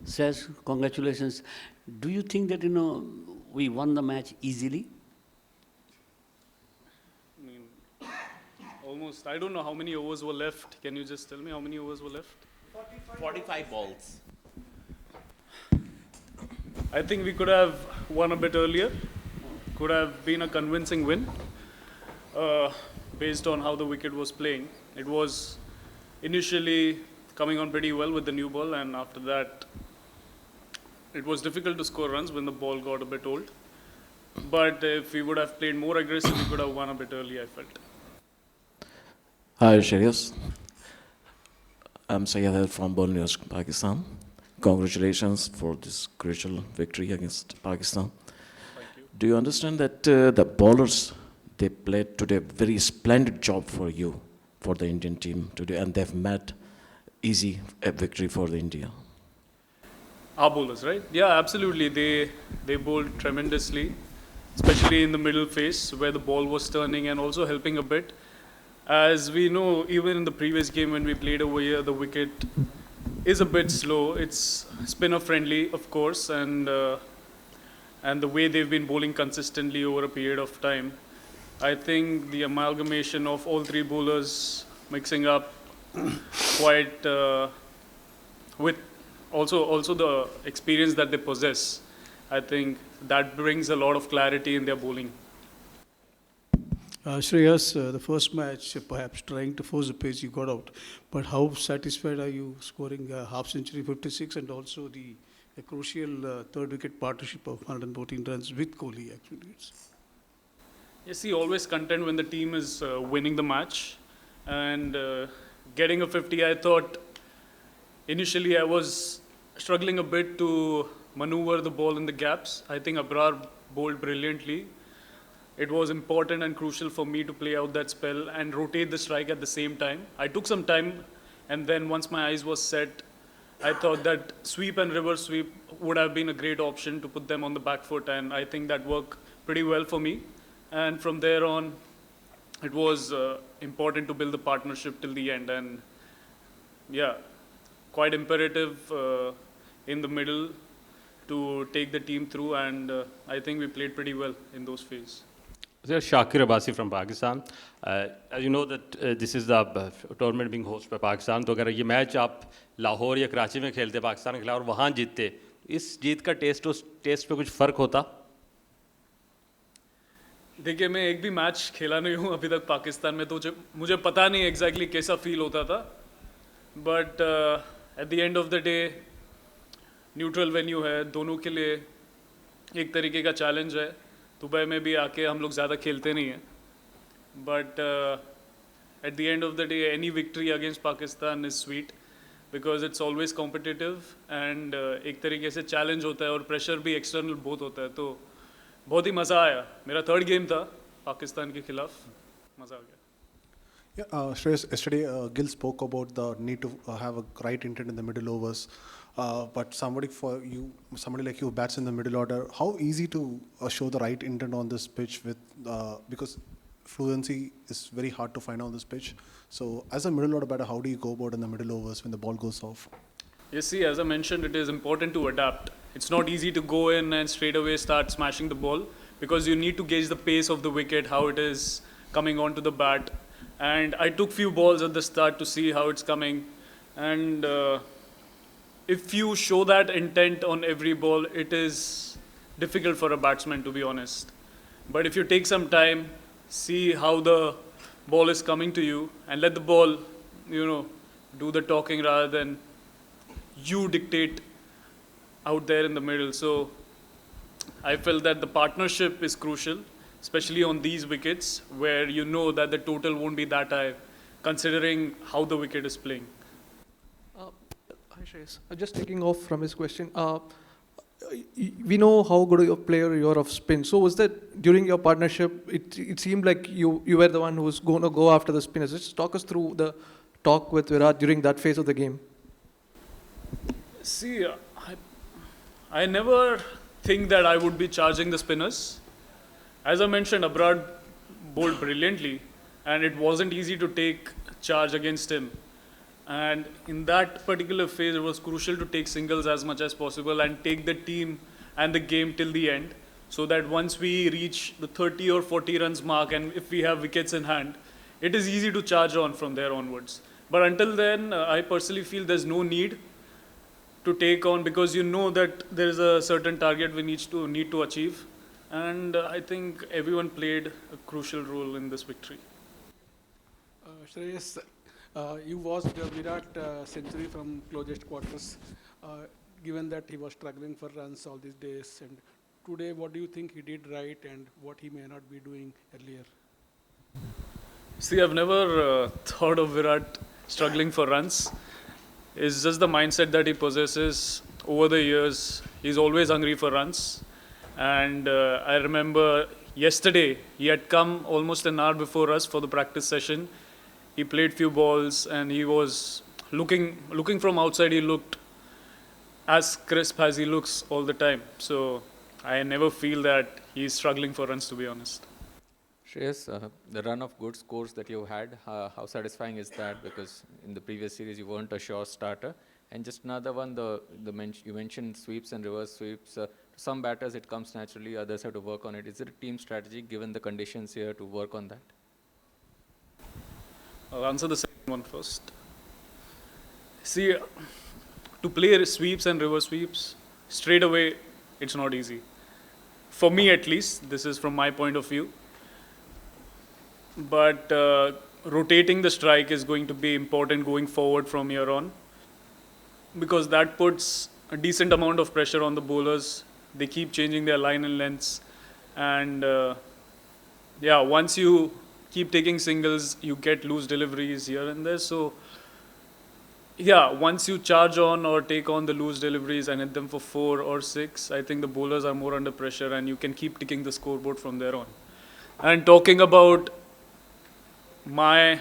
Says, congratulations. Do you think that, we won the match easily? I mean, almost. I don't know how many overs were left. Can you just tell me how many overs were left? 45 balls. I think we could have won a bit earlier. Could have been a convincing win based on how the wicket was playing. It was initially coming on pretty well with the new ball, and after that, it was difficult to score runs when the ball got a bit old. But if we would have played more aggressive, we could have won a bit early, I felt. Hi, Shreyas. I'm Syed from Borneo, Pakistan. Congratulations for this crucial victory against Pakistan. Thank you. Do you understand that the bowlers, they played today a very splendid job for you, for the Indian team today, and they've made easy a victory for the India? Our bowlers, right? Yeah, absolutely. They bowled tremendously, especially in the middle phase where the ball was turning and also helping a bit. As we know, even in the previous game when we played over here, the wicket is a bit slow. It's spinner friendly, of course, and the way they've been bowling consistently over a period of time, I think the amalgamation of all three bowlers mixing up quite with also the experience that they possess, I think that brings a lot of clarity in their bowling. Shreyas, the first match, perhaps trying to force the pace, you got out. But how satisfied are you scoring a half century, 56, and also the crucial third wicket partnership of 114 runs with Kohli, actually? Yes, he always content when the team is winning the match. And getting a 50, I thought initially I was struggling a bit to maneuver the ball in the gaps. I think Abra bowled brilliantly. It was important and crucial for me to play out that spell and rotate the strike at the same time. I took some time, and then once my eyes was set, I thought that sweep and reverse sweep would have been a great option to put them on the back foot, and I think that worked pretty well for me. And from there on, it was important to build the partnership till the end, and yeah, quite imperative in the middle to take the team through, and I think we played pretty well in those phases. Shakir Abbasi from Pakistan. As you know that this is the tournament being hosted by Pakistan. तो अगर ये match आप लाहौर या कराची में खेलते पाकिस्तान के खिलाफ और वहाँ जीतते, इस जीत का टेस्ट उस टेस्ट पे कुछ फ़र्क होता? देखिए, मैं एक भी मैच खेला नहीं हूँ अभी तक पाकिस्तान में, तो मुझे पता नहीं एग्जैक्टली कैसा फील होता था. But at the end of the day neutral venue है, दोनों के लिए एक तरीके का चैलेंज है. दुबई में भी आके हम लोग ज़्यादा खेलते नहीं हैं, but at the end of the day any victory against Pakistan is sweet because it's always competitive and एक तरीके से चैलेंज होता है और प्रेशर भी एक्सटर्नल बहुत होता है. तो बहुत ही मज़ा आया. मेरा थर्ड गेम था पाकिस्तान के खिलाफ, मज़ा आ गया. Yeah, Shreyas, yesterday Gil spoke about the need to have a right intent in the middle overs. But somebody like you bats in the middle order, how easy to show the right intent on this pitch because fluency is very hard to find on this pitch. So as a middle order batter, how do you go about in the middle overs when the ball goes off? You see, as I mentioned, it is important to adapt. It's not easy to go in and straight away start smashing the ball because you need to gauge the pace of the wicket, how it is coming onto the bat. And I took few balls at the start to see how it's coming. And if you show that intent on every ball, it is difficult for a batsman, to be honest. But if you take some time, see how the ball is coming to you, and let the ball, do the talking rather than you dictate out there in the middle. So I felt that the partnership is crucial, especially on these wickets where you know that the total won't be that high, considering how the wicket is playing. Hi Shreyas. Just taking off from his question. We know how good a player you are of spin. So was that during your partnership, it seemed like you were the one who was going to go after the spinners. Just talk us through the talk with Virat during that phase of the game. See, I never think that I would be charging the spinners. As I mentioned, Abra bowled brilliantly, and it wasn't easy to take charge against him. And in that particular phase, it was crucial to take singles as much as possible and take the team and the game till the end, so that once we reach the 30 or 40 runs mark and if we have wickets in hand, it is easy to charge on from there onwards. But until then, I personally feel there's no need to take on, because you know that there is a certain target we need to achieve. And I think everyone played a crucial role in this victory. Shreyas, you watched Virat century from closest quarters, given that he was struggling for runs all these days. And today, what do you think he did right and what he may not be doing earlier? See, I've never thought of Virat struggling for runs. It's just the mindset that he possesses over the years. He's always hungry for runs. And I remember yesterday, he had come almost an hour before us for the practice session. He played few balls and he was looking from outside, he looked as crisp as he looks all the time. So I never feel that he's struggling for runs, to be honest. Shreyas, the run of good scores that you had, how satisfying is that? Because in the previous series, you weren't a sure starter. And just another one, you mentioned sweeps and reverse sweeps. To some batters, it comes naturally, others have to work on it. Is it a team strategy, given the conditions here, to work on that? I'll answer the second one first. See, to play sweeps and reverse sweeps, straight away, it's not easy. For me at least, this is from my point of view. But rotating the strike is going to be important going forward from here on, because that puts a decent amount of pressure on the bowlers. They keep changing their line and lengths. And once you keep taking singles, you get loose deliveries here and there. So, once you charge on or take on the loose deliveries and hit them for 4 or 6, I think the bowlers are more under pressure and you can keep ticking the scoreboard from there on. And talking about my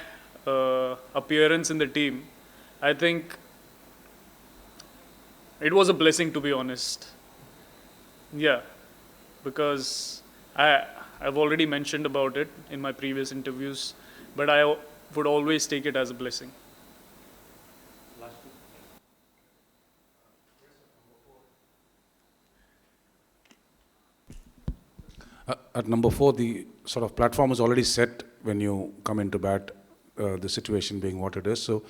appearance in the team, I think it was a blessing, to be honest. Yeah, because I've already mentioned about it in my previous interviews, but I would always take it as a blessing. At number 4, the sort of platform is already set when you come into bat, the situation being what it is. So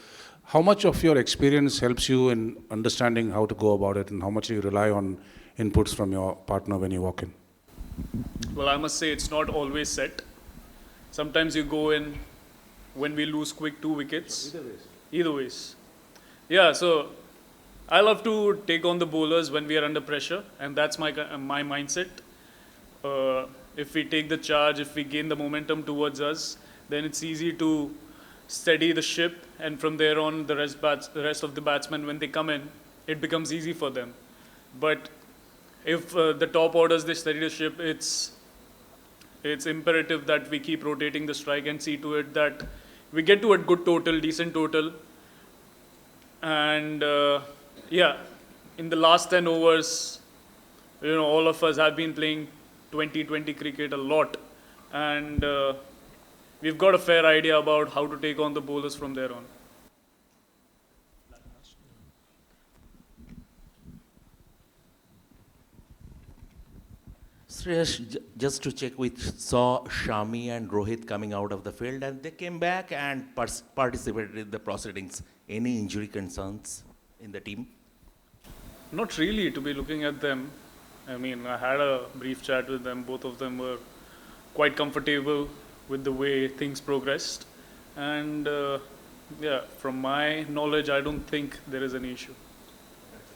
how much of your experience helps you in understanding how to go about it, and how much do you rely on inputs from your partner when you walk in? Well, I must say it's not always set. Sometimes you go in when we lose quick 2 wickets. Either ways. Yeah, so I love to take on the bowlers when we are under pressure, and that's my mindset. If we take the charge, if we gain the momentum towards us, then it's easy to steady the ship, and from there on, the rest of the batsmen, when they come in, it becomes easy for them. But if the top orders, they steady the ship, it's imperative that we keep rotating the strike and see to it that we get to a good total, decent total. And in the last 10 overs, all of us have been playing 20-20 cricket a lot, and we've got a fair idea about how to take on the bowlers from there on. Shreyas, just to check, we saw Shami and Rohit coming out of the field and they came back and participated in the proceedings. Any injury concerns in the team? Not really, to be looking at them. I mean, I had a brief chat with them. Both of them were quite comfortable with the way things progressed. And from my knowledge, I don't think there is any issue.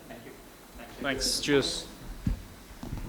Thank you. Thanks. Cheers.